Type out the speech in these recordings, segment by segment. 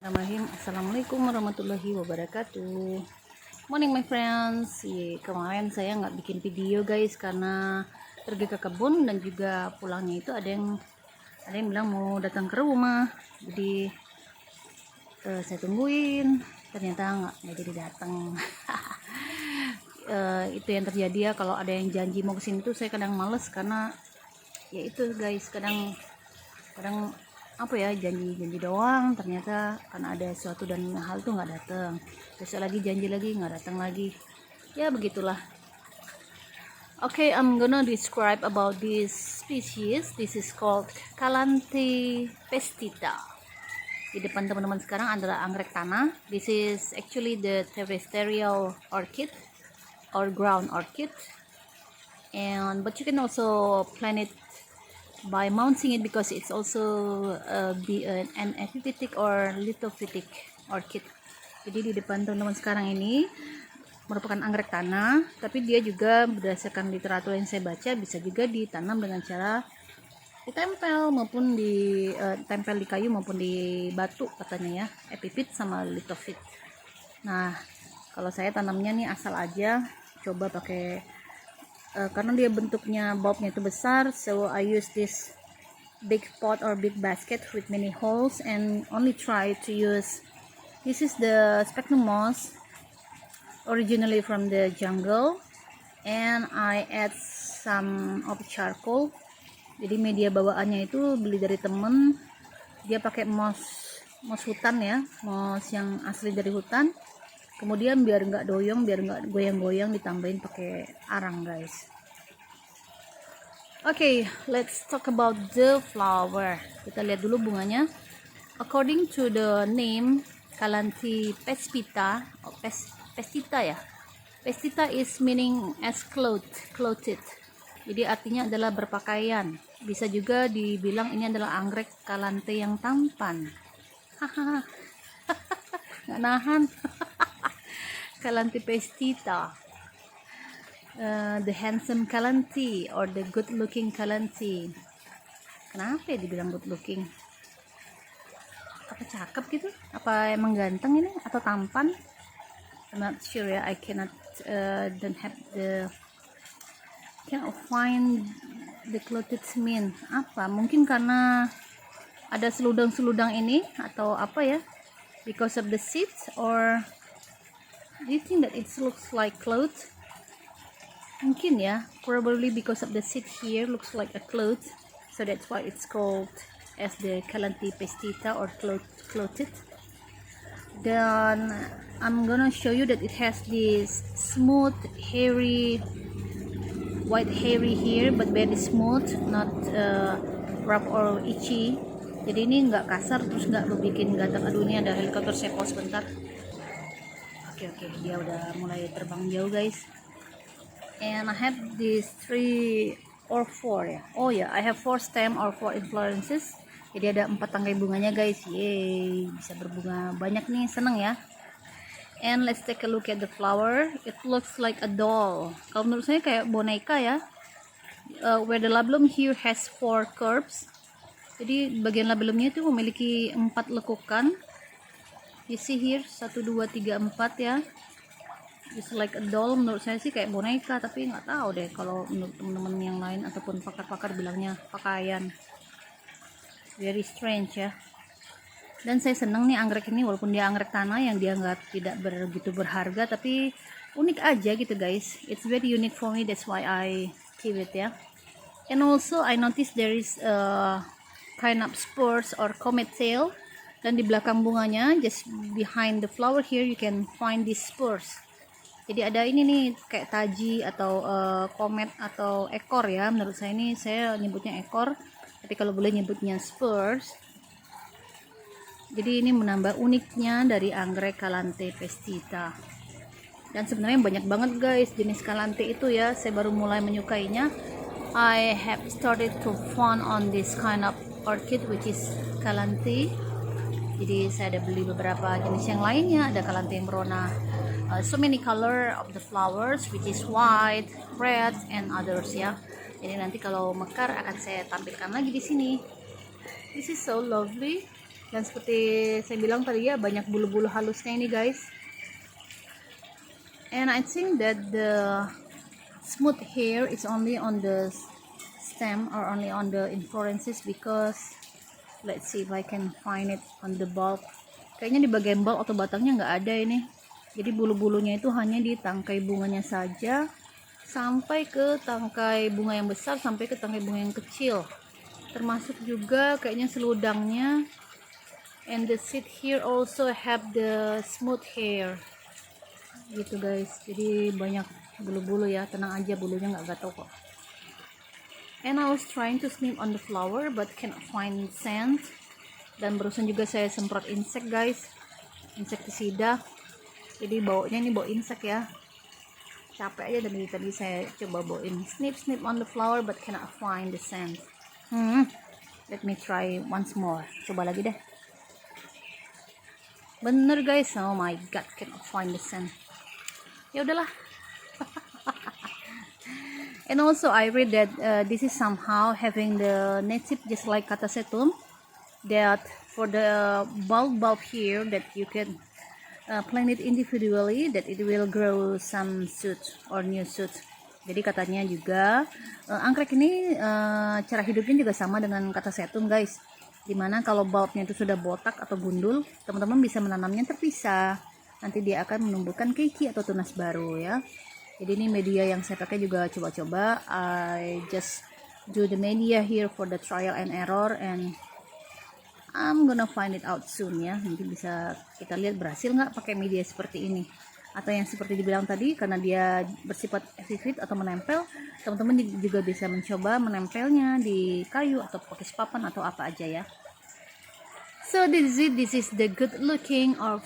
Bismillahirrahmanirrahim. Assalamualaikum warahmatullahi wabarakatuh. Morning my friends. Kemarin saya nggak bikin video guys karena pergi ke kebun dan juga pulangnya itu ada yang bilang mau datang ke rumah. Jadi saya tungguin, ternyata nggak jadi datang. Itu yang terjadi ya, kalau ada yang janji mau kesini tuh saya kadang males karena ya itu guys, kadang apa ya, janji doang, ternyata karena ada sesuatu dan hal tuh nggak datang, besok lagi janji lagi nggak datang lagi, ya begitulah. Okay, I'm gonna describe about this species. This is called Calanthe pestita. Di depan teman-teman sekarang adalah anggrek tanah. This is actually the terrestrial orchid or ground orchid, but you can also plant it by mounting it because it's also an epiphytic or lithophytic orchid. Jadi di depan teman-teman sekarang ini merupakan anggrek tanah, tapi dia juga berdasarkan literatur yang saya baca bisa juga ditanam dengan cara ditempel maupun tempel di kayu maupun di batu katanya ya, epiphyt sama lithophyt. Nah, kalau saya tanamnya nih asal aja, coba pakai karena dia bentuknya bulbnya itu besar, so I use this big pot or big basket with many holes and only try to use, this is the sphagnum moss originally from the jungle, and I add some of charcoal. Jadi media bawaannya itu beli dari temen, dia pakai moss hutan ya, moss yang asli dari hutan. Kemudian biar nggak doyong, biar nggak goyang-goyang, ditambahin pakai arang guys. Okay, let's talk about the flower. Kita lihat dulu bunganya. According to the name Calanthe pestita, pestita ya. Pestita is meaning as clothed. Jadi artinya adalah berpakaian. Bisa juga dibilang ini adalah anggrek Calanthe yang tampan. Hahaha. Nggak nahan. Calanthe pestita, the handsome Calanthe or the good looking Calanthe. Kenapa ya dibilang good looking? Apa cakep gitu? Apa emang ganteng ini atau tampan? I'm not sure ya. I cannot cannot find the clothed mean. Apa? Mungkin karena ada seludang-seludang ini atau apa ya? Because of the seeds, or do you think that it looks like clothes? Mungkin ya, probably because of the seed here looks like a cloth, so that's why it's called as the Calanthe pestita or clothed. Then I'm gonna show you that it has this smooth, hairy, white hairy here, but very smooth, not rough or itchy. Jadi ini nggak kasar terus nggak bikin gatal. Aduh, ini ada helikopter, saya pause bentar. Oke, dia udah mulai terbang jauh guys. And I have these 3 or 4 ya. Oh ya, I have 4 stem or 4 inflorescences. Jadi ada 4 tangkai bunganya guys. Yeay, bisa berbunga banyak nih, seneng ya. And let's take a look at the flower. It looks like a doll. Kalau menurut saya kayak boneka ya. Where the labellum here has 4 curves. Jadi bagian labellumnya itu memiliki 4 lekukan. You see here 1, 2, 3, 4 ya. It's like a doll. Menurut saya sih kayak boneka, tapi nggak tahu deh kalau menurut teman-teman yang lain ataupun pakar-pakar bilangnya pakaian. Very strange ya. Dan saya seneng nih anggrek ini, walaupun dia anggrek tanah yang dia tidak begitu berharga, tapi unik aja gitu guys. It's very unique for me, that's why I keep it ya. And also I noticed there is a kind of spurs or comet tail, dan di belakang bunganya, just behind the flower here, you can find these spurs. Jadi ada ini nih kayak taji atau komet atau ekor ya. Menurut saya ini, saya nyebutnya ekor, tapi kalau boleh nyebutnya spurs. Jadi ini menambah uniknya dari anggrek Calanthe pestita. Dan sebenarnya banyak banget guys jenis Calanthe itu ya. Saya baru mulai menyukainya. I have started to fond on this kind of orchid which is Calanthe. Jadi saya ada beli beberapa jenis yang lainnya. Ada Calanthe yang berwarna so many color of the flowers which is white, red, and others ya. Jadi nanti kalau mekar akan saya tampilkan lagi di sini. This is so lovely. Dan seperti saya bilang tadi ya, banyak bulu-bulu halusnya ini guys. And I think that the smooth hair is only on the stem or only on the inflorescences, because let's see if I can find it on the bulb. Kayaknya di bagian bulb atau batangnya nggak ada ini. Jadi bulu-bulunya itu hanya di tangkai bunganya saja, sampai ke tangkai bunga yang besar, sampai ke tangkai bunga yang kecil. Termasuk juga kayaknya seludangnya. And the seed here also have the smooth hair. Gitu guys. Jadi banyak bulu-bulu ya. Tenang aja, bulunya nggak gatal kok. And I was trying to snip on the flower but cannot find scent. Dan barusan juga saya semprot insek guys, insektisida. Jadi baunya ini bau insek ya. Capek aja dari tadi saya coba bawain snip on the flower but cannot find the scent. Let me try once more. Coba lagi deh. Bener guys. Oh my god, cannot find the scent. Ya udahlah. And also I read that this is somehow having the native just like Catasetum, that for the bulb here that you can plant it individually, that it will grow some shoot or new shoot. Jadi katanya juga anggrek ini cara hidupnya juga sama dengan Catasetum guys, dimana kalau bulbnya itu sudah botak atau gundul, teman-teman bisa menanamnya terpisah, nanti dia akan menumbuhkan keiki atau tunas baru ya. Jadi ini media yang saya pakai juga coba-coba. I just do the media here for the trial and error, and I'm gonna find it out soon ya. Nanti bisa kita lihat berhasil nggak pakai media seperti ini, atau yang seperti dibilang tadi, karena dia bersifat efektif atau menempel, teman-teman juga bisa mencoba menempelnya di kayu atau pakai papan atau apa aja ya. So this is the good looking of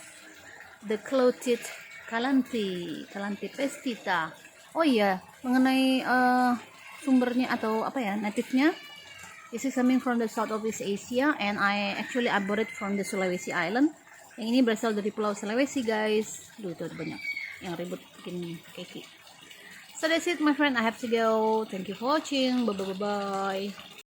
the clothed Calanthe pestita. Oh iya, mengenai sumbernya atau apa ya, native-nya, this is coming from the South of East Asia, and I bought it from the Sulawesi Island. Yang ini berasal dari Pulau Sulawesi guys. Duh, tuh banyak yang ribut bikin keki. So that's it my friend, I have to go. Thank you for watching. Bye bye.